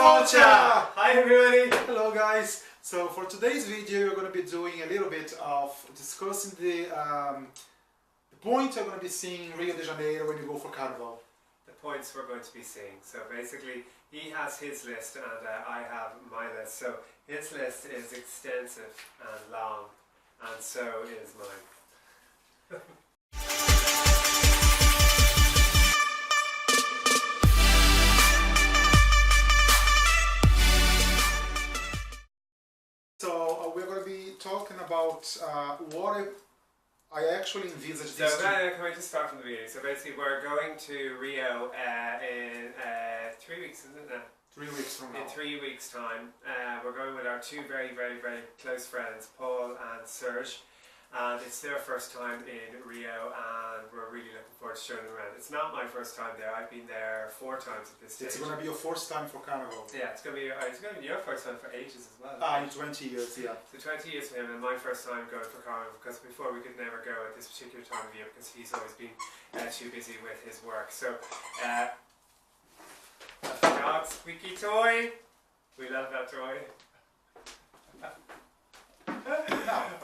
culture! Hi everybody! Hello guys! So for today's video we're going to be doing a little bit of discussing the point you're going to be seeing in Rio de Janeiro when you go for Carnival. The points we're going to be seeing. So basically he has his list and I have my list. So his list is extensive and long, and so is mine. So we're going to be talking about what I actually envisage So this can we just start from the beginning? So basically we're going to Rio in 3 weeks, isn't it now? 3 weeks from now. In 3 weeks time. We're going with our two very close friends, Paul and Serge. And it's their first time in Rio and we're really looking forward to showing them around. It's not my first time there, I've been there 4 times at this stage. It's going to be your first time for Carnival. Yeah, it's going to be your first time for ages as well. In 20 years, yeah. So 20 years for him and my first time going for Carnival, because before we could never go at this particular time of year because he's always been too busy with his work. So, that's the dog squeaky toy. We love that toy.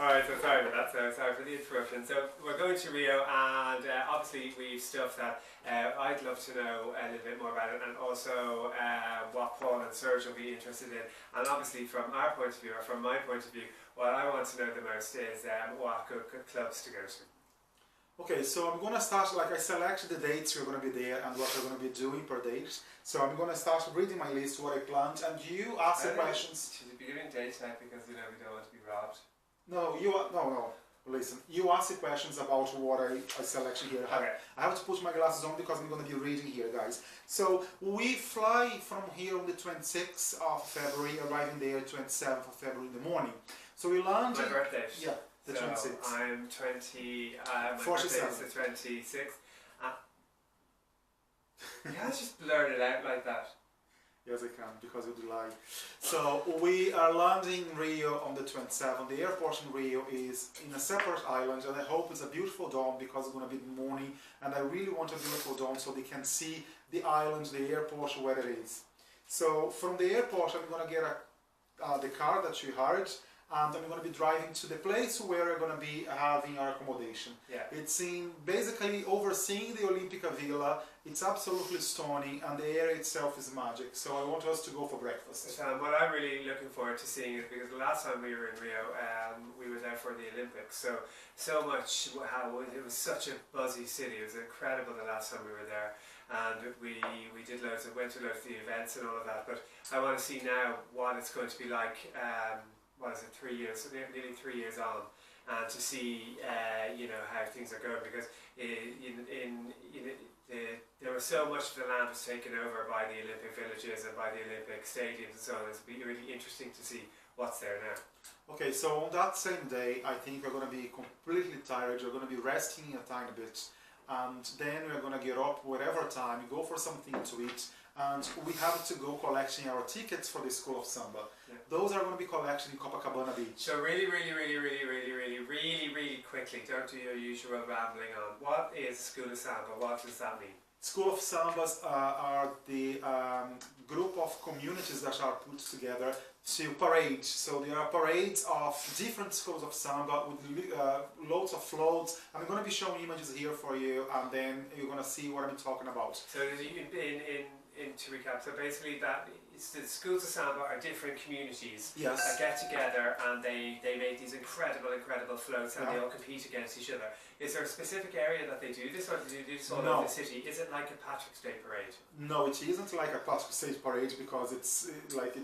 Alright, so sorry about that, so sorry for the interruption. So we're going to Rio and obviously we've stuff that I'd love to know a little bit more about it, and also what Paul and Serge will be interested in. And obviously from our point of view, or from my point of view, what I want to know the most is what good clubs to go to. Okay, so I'm going to start, like I selected the dates we're going to be there and what we're going to be doing per date. So I'm going to start reading my list, what I planned, and you ask the questions. Should we be giving date type because we don't want to be robbed? No, no. Listen, you ask the questions about what I selected here. Okay. I have to put my glasses on because I'm going to be reading here, guys. So we fly from here on the 26th of February, arriving there 27th of February in the morning. So we land. My birthday. Yeah. The 26th. I'm 20, my 47. birthday is the 26th. You can't just blurt it out like that. Yes, I can, because of the lie. So we are landing in Rio on the 27th. The airport in Rio is in a separate island, and I hope it's a beautiful dawn because it's going to be the morning, and I really want a beautiful dawn so they can see the island, the airport, where it is. So from the airport I'm going to get the car that you hired, and I'm going to be driving to the place where we're going to be having our accommodation. Yeah. It's in basically overseeing the Olympica Villa. It's absolutely stunning, and the area itself is magic. So I want us to go for breakfast. What I'm really looking forward to seeing is because the last time we were in Rio, we were there for the Olympics. So much how it was such a buzzy city. It was incredible the last time we were there, and we went to loads of the events and all of that. But I want to see now what it's going to be like. What is it, 3 years, nearly 3 years on, and to see how things are going, because there was so much of the land was taken over by the Olympic villages and by the Olympic stadiums and so on. It's really interesting to see what's there now. Okay, so on that same day, I think we're going to be completely tired. We're going to be resting a tiny bit, and then we're going to get up whatever time, go for something to eat, and we have to go collecting our tickets for the School of Samba. Yeah. Those are going to be collected in Copacabana Beach. So really quickly, don't do your usual rambling on. What is School of Samba? What does that mean? School of Sambas are the group of communities that are put together to parade. So there are parades of different schools of Samba with loads of floats. I'm going to be showing images here for you, and then you're going to see what I'm talking about. So to recap, so basically the schools of Samba are different communities that get together and they make these incredible floats, and they all compete against each other. Is there a specific area that they do this, or do they do this all over the city? Is it like a Patrick's Day parade? No, it isn't like a Patrick's Day parade because it's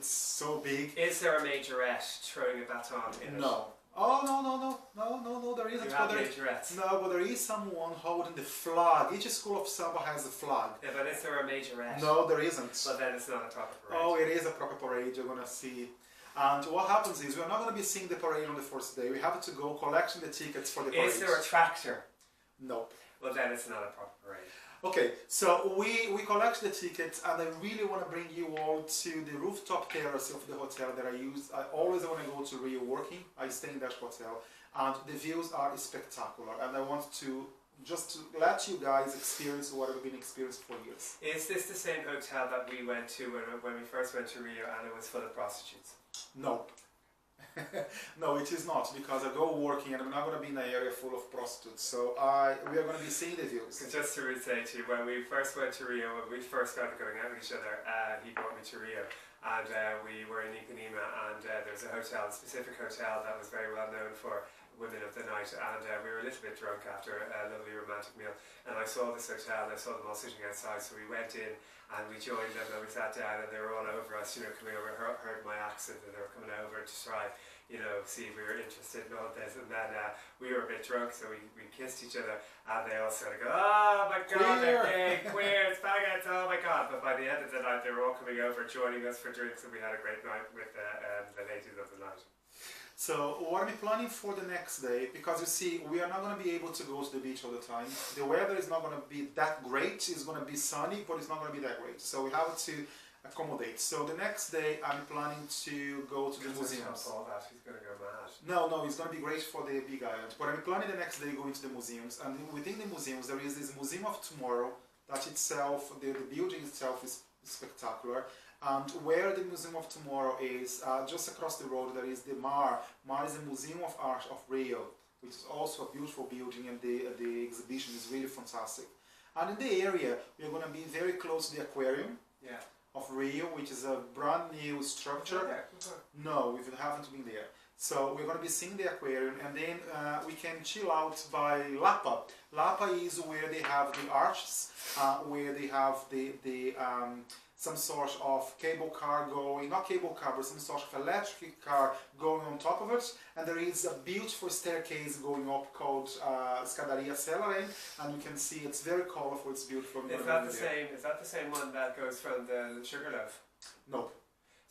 so big. Is there a majorette throwing a baton in it? No. Oh, no, there isn't. You have majorettes? No, but there is someone holding the flag. Each school of Samba has a flag. Yeah, but is there a majorette? No, there isn't. But then it's not a proper parade. Oh, it is a proper parade, you're going to see. And what happens is, we're not going to be seeing the parade on the first day. We have to go collecting the tickets for the parade. Is there a tractor? Nope. Well, then it's not a proper parade. Okay, so we collect the tickets, and I really want to bring you all to the rooftop terrace of the hotel that I use. I always want to go to Rio working. I stay in that hotel, and the views are spectacular, and I want to just to let you guys experience what I've been experiencing for years. Is this the same hotel that we went to when we first went to Rio and it was full of prostitutes? No. No, it is not, because I go working and I'm not going to be in an area full of prostitutes. So we are going to be seeing the views. Just to say to you, when we first went to Rio, when we first started going out with each other, he brought me to Rio, and we were in Ipanema, and there was a hotel, a specific hotel that was very well known for women of the night, and we were a little bit drunk after a lovely romantic meal, and I saw this hotel and I saw them all sitting outside, so we went in and we joined them and we sat down and they were all over us, coming over, heard my accent, and they were coming over to try, see if we were interested in all this, and then we were a bit drunk, so we kissed each other, and they all sort of go, oh my god, they're gay, queer, it's faggots, oh my god, but by the end of the night they were all coming over, joining us for drinks, and we had a great night with the ladies of the night. So what are we planning for the next day? Because you see, we are not going to be able to go to the beach all the time. The weather is not going to be that great. It's going to be sunny, but it's not going to be that great. So we have to accommodate. So the next day, I'm planning to go to the museums. All that. He's going to go mad. No, it's going to be great for the big island. But I'm planning the next day going to the museums. And within the museums, there is this Museum of Tomorrow that itself, the building itself is spectacular. And where the Museum of Tomorrow is, just across the road, there is the MAR. MAR is the Museum of Art of Rio, which is also a beautiful building, and the exhibition is really fantastic. And in the area, we're going to be very close to the aquarium of Rio, which is a brand new structure. No, we haven't been there. So we're going to be seeing the aquarium, and then we can chill out by Lapa. Lapa is where they have the arches, where they have some sort of cable car going, not cable car, but some sort of electric car going on top of it. And there is a beautiful staircase going up called Escadaria Celery, and you can see it's very colorful, it's beautiful. Is that the same one that goes from the Sugarloaf? No.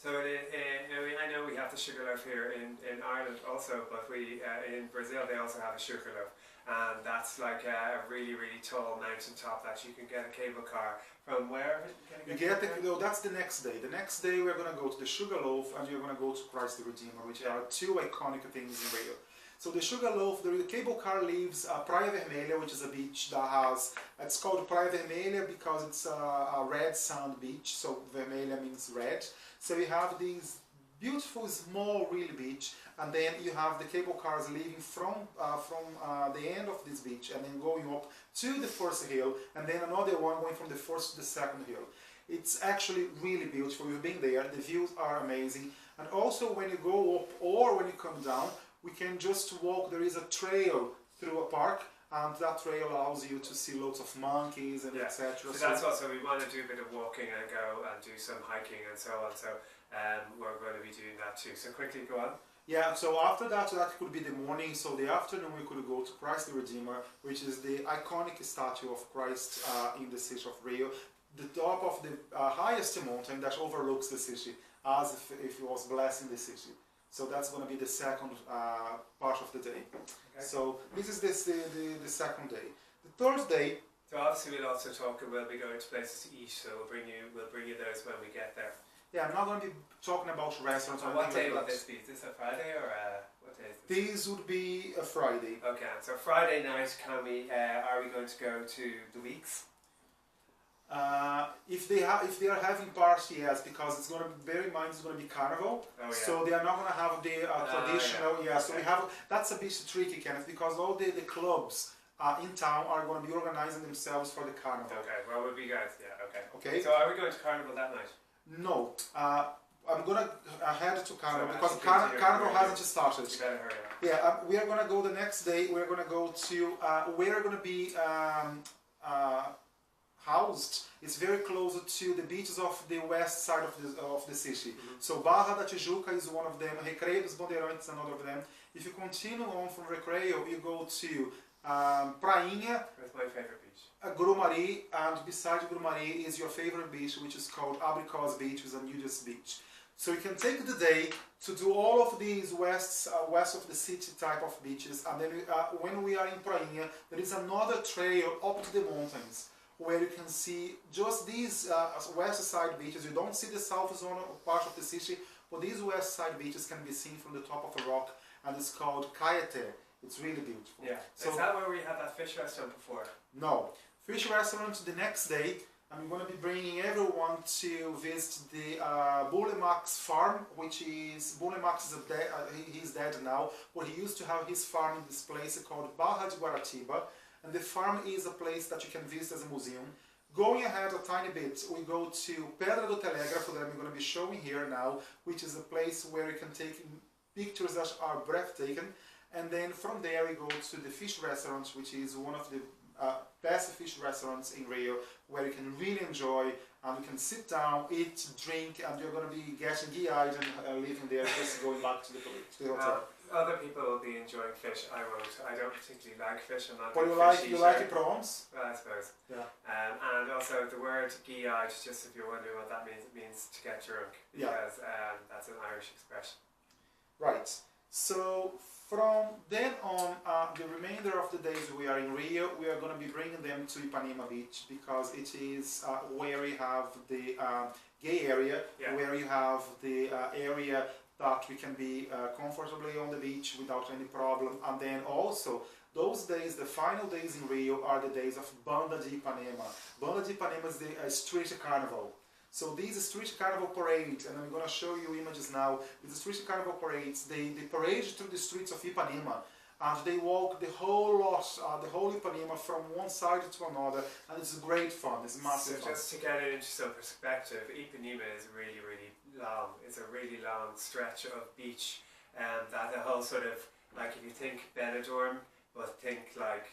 So I know we have the Sugarloaf here in Ireland also, but in Brazil they also have a Sugarloaf, and that's like a really, really tall mountain top that you can get a cable car from where? That's the next day. The next day we're going to go to the Sugarloaf, and we're going to go to Christ the Redeemer, which are two iconic things in Rio. So the Sugarloaf, the cable car leaves Praia Vermelha, which is a beach that has, it's called Praia Vermelha because it's a red sand beach, so Vermelha means red. So you have these beautiful small real beach, and then you have the cable cars leaving from the end of this beach and then going up to the first hill, and then another one going from the first to the second hill. It's actually really beautiful. We've been there, the views are amazing, and also when you go up or when you come down, we can just walk. There is a trail through a park, and that trail allows you to see lots of monkeys and etc. So that's also, we want to do a bit of walking and go and do some hiking and so on, so we're going to be doing that too. So quickly go on. Yeah, so after that could be the morning. So the afternoon we could go to Christ the Redeemer, which is the iconic statue of Christ in the city of Rio, the top of the highest mountain that overlooks the city, as if it was blessing the city. So that's going to be the second part of the day. Okay. So this is the second day. The third day. So obviously we'll also talk, and we'll be going to places to eat. So we'll bring you those when we get there. Yeah, I'm not going to be talking about restaurants. So what day will this be? Is this a Friday or what day is this? This would be a Friday. Okay, so Friday night, are we going to go to the Weeks? If they are having party, yes, because it's going to bear in mind it's going to be carnival, so they are not going to have the traditional. So we have, that's a bit tricky, Kenneth, because all the clubs in town are going to be organizing themselves for the carnival. Okay, well we'll be guys. Okay. So are we going to carnival that night? No. I'm going to head to carnival because carnival hasn't started. You better hurry up. Yeah, we are going to go the next day. We're going to go to we're going to be housed. It's very close to the beaches of the west side of the city. So Barra da Tijuca is one of them. Recreio dos Bandeirantes is another of them. If you continue on from Recreio, you go to Prainha. That's my favorite beach. Grumari, and beside Grumari is your favorite beach, which is called Abricos Beach, which is a nudist beach. So you can take the day to do all of these west of the city type of beaches, and then when we are in Prainha, there is another trail up to the mountains, where you can see just these west side beaches. You don't see the south zone part of the city, but these west side beaches can be seen from the top of a rock, and it's called Caeté. It's really beautiful. Yeah. So, is that where we had that fish restaurant before? no. Fish restaurant the next day. I'm going to be bringing everyone to visit the Boylans farm, which is, Boylans is he's dead now, but he used to have his farm in this place called Barra de Guaratiba, and the farm is a place that you can visit as a museum. Going ahead a tiny bit, we go to Pedra do Telégrafo that I'm going to be showing here now, which is a place where you can take pictures that are breathtaking, and then from there we go to the fish restaurant, which is one of the best fish restaurants in Rio, where you can really enjoy and you can sit down, eat, drink, and you're going to be getting eyed and leaving there, just going back to the hotel. Other people will be enjoying fish. I won't. I don't particularly like fish. I'm not. But you like the prawns? Well, I suppose. Yeah. And also the word "eyed," just if you're wondering what that means, it means to get drunk, because that's an Irish expression. Right. So from then on, the remainder of the days we are in Rio, we are going to be bringing them to Ipanema Beach, because it is where you have the gay area, where you have the area that we can be comfortably on the beach without any problem. And then also, those days, the final days in Rio, are the days of Banda de Ipanema. Banda de Ipanema is the street carnival. So these street carnival parades, and I'm going to show you images now, the street carnival parades, they parade through the streets of Ipanema, and they walk the whole lot, the whole Ipanema from one side to another, and it's great fun, it's massive fun. Just to get it into some perspective, Ipanema is really, really long. It's a really long stretch of beach, and that the whole sort of, like if you think Benidorm, but think like,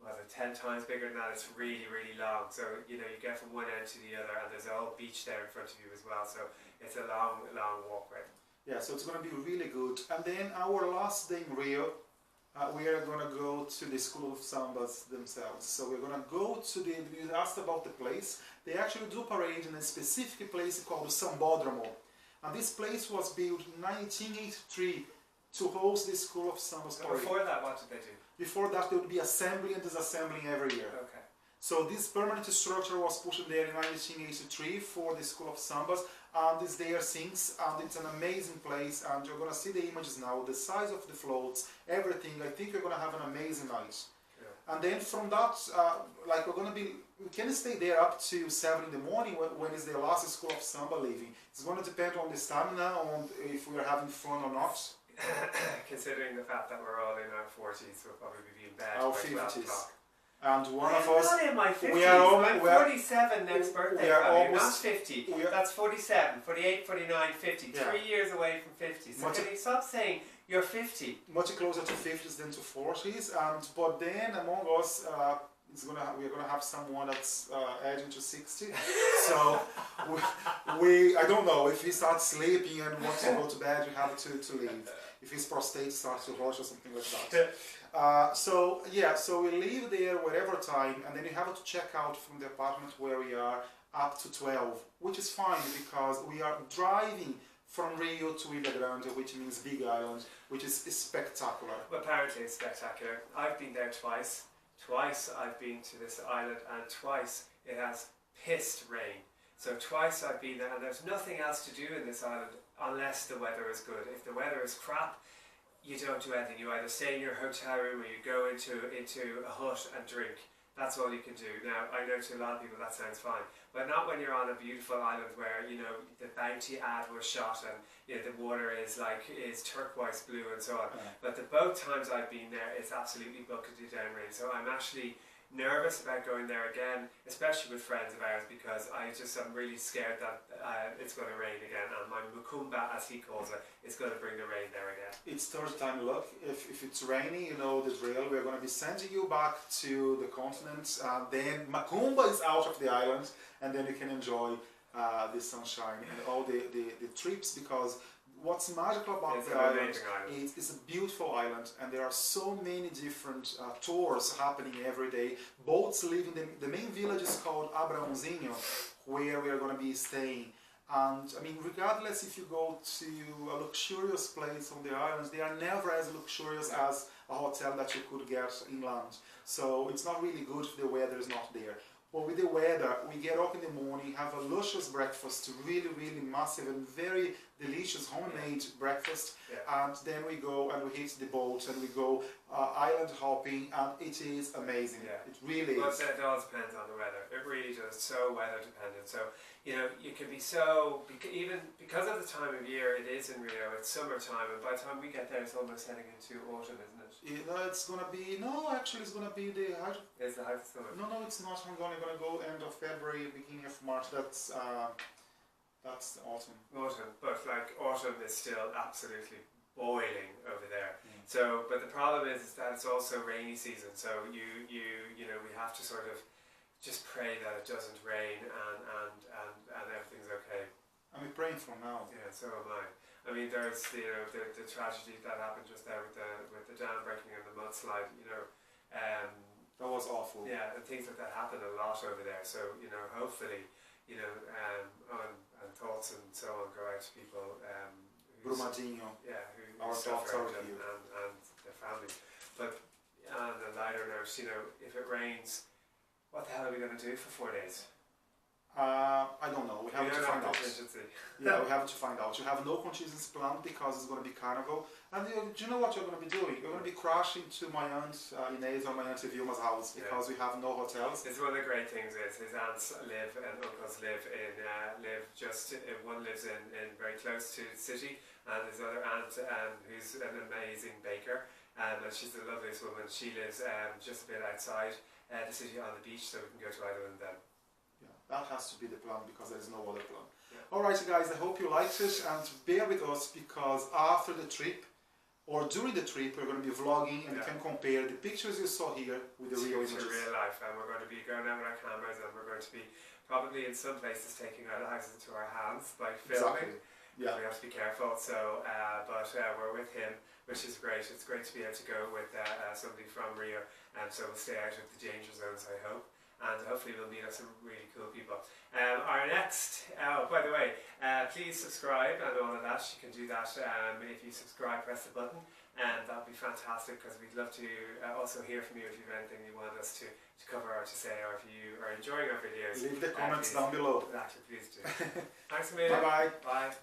was it 10 times bigger than that? It's really, really long. So, you know, you get from one end to the other, and there's a whole beach there in front of you as well. So it's a long, long walkway. Yeah, so it's going to be really good. And then our last day in Rio, we are going to go to the School of Sambas themselves. So we're going to go to the, you asked about the place. They actually do parade in a specific place called Sambódromo. And this place was built in 1983 to host the School of Sambas parade. Before that, what did they do? Before that, they would be assembling and disassembling every year. Okay. So this permanent structure was put there in 1983 for the School of Sambas, and it's there since, and it's an amazing place, and you're going to see the images now, the size of the floats, everything. I think you're going to have an amazing night. Yeah. And then from that, like we're going to be, we can stay there up to 7 in the morning when is the last School of Samba leaving. It's going to depend on the stamina, on if we are having fun or not. Considering the fact that we're all in our 40s, we'll probably be in bed our by 50s. 12 o'clock. And one of us... I'm not in my 50s. I'm 47 next birthday. We are almost... Not 50. That's 47, 48, 49, 50. Yeah. 3 years away from 50. So can you stop saying you're 50? Much closer to 50s than to 40s. But then among us, we're gonna have someone that's edging to 60. So I don't know, if he starts sleeping and wants to go to bed, we have to leave. If his prostate starts to rush or something like that. So we leave there whatever time, and then you have to check out from the apartment where we are up to 12, which is fine because we are driving from Rio to Ilha Grande, which means Big Island, which is spectacular. Apparently it's spectacular. I've been there twice. Twice I've been to this island, and twice it has pissed rain. So twice I've been there, and there's nothing else to do in this island unless the weather is good. If the weather is crap, you don't do anything. You either stay in your hotel room or you go into a hut and drink. That's all you can do. Now, I know to a lot of people that sounds fine, but not when you're on a beautiful island where, you know, the Bounty ad was shot and, you know, the water is turquoise blue and so on. Yeah. But the both times I've been there, it's absolutely bucketed down rain. So I'm actually nervous about going there again, especially with friends of ours, because I'm really scared that it's going to rain again, and my Mukumba, as he calls it, is going to bring the rain there again. It's third time luck. If it's raining, you know the drill. We're going to be sending you back to the continent, then Macumba is out of the island, and then you can enjoy the sunshine and all the trips, because what's magical about the island is it's a beautiful island, and there are so many different tours happening every day. Boats leaving the main village is called Abraãozinho, where we are going to be staying. And I mean, regardless if you go to a luxurious place on the islands, they are never as luxurious as a hotel that you could get inland. So it's not really good if the weather is not there. Well, with the weather, we get up in the morning, have a luscious breakfast, really massive and very delicious homemade breakfast, and then we go and we hit the boat and we go island hopping, and it is amazing. It really is. It all depends on the weather. It really does. So weather dependent. So you know, you can be so even because of the time of year it is in Rio. It's summertime, and by the time we get there, it's almost heading into autumn, isn't it? It's gonna be actually it's gonna be the height. It's the height of summer. No, it's not. I'm gonna go end of February, beginning of March. That's the autumn. Autumn, but like autumn is still absolutely boiling over there. So, but the problem is that it's also rainy season. So you know we have to sort of just pray that it doesn't rain and everything's okay. I'm praying for now. Yeah, so am I. I mean, there's the tragedy that happened just there with the dam breaking and the mudslide. You know, that was awful. Yeah, and things like that happen a lot over there. So you know, hopefully, you know, and thoughts and so on go out to people. Brumadinho. Yeah, who our thoughts are with you and their families. But on a lighter note, you know, if it rains, what the hell are we going to do for 4 days? I don't know. We have to find out. Yeah, we have to find out. You have no contingency plan because it's going to be carnival. And do you know what you're going to be doing? You're going to be crashing to my aunt Inez or my aunt Vilma's house because we have no hotels. It's one of the great things is his aunts live and uncles live one lives in very close to the city, and his other aunt who's an amazing baker, and she's the loveliest woman. She lives just a bit outside the city on the beach, so we can go to either of them. That has to be the plan because there is no other plan. Alright guys, I hope you liked it, and bear with us because after the trip or during the trip we're going to be vlogging and you can compare the pictures you saw here with the real images. Real life, and we're going to be going out with our cameras, and we're going to be probably in some places taking our lives into our hands by filming. We have to be careful, so but we're with him, which is great. It's great to be able to go with somebody from Rio, and so we'll stay out of the danger zones, I hope. And hopefully we'll meet up some really cool people. Our next, by the way, please subscribe and all of that. You can do that if you subscribe, press the button, and that would be fantastic because we'd love to also hear from you if you have anything you want us to cover or to say, or if you are enjoying our videos. Leave the comments down below. Actually, please do. Thanks a million. Bye-bye. Bye.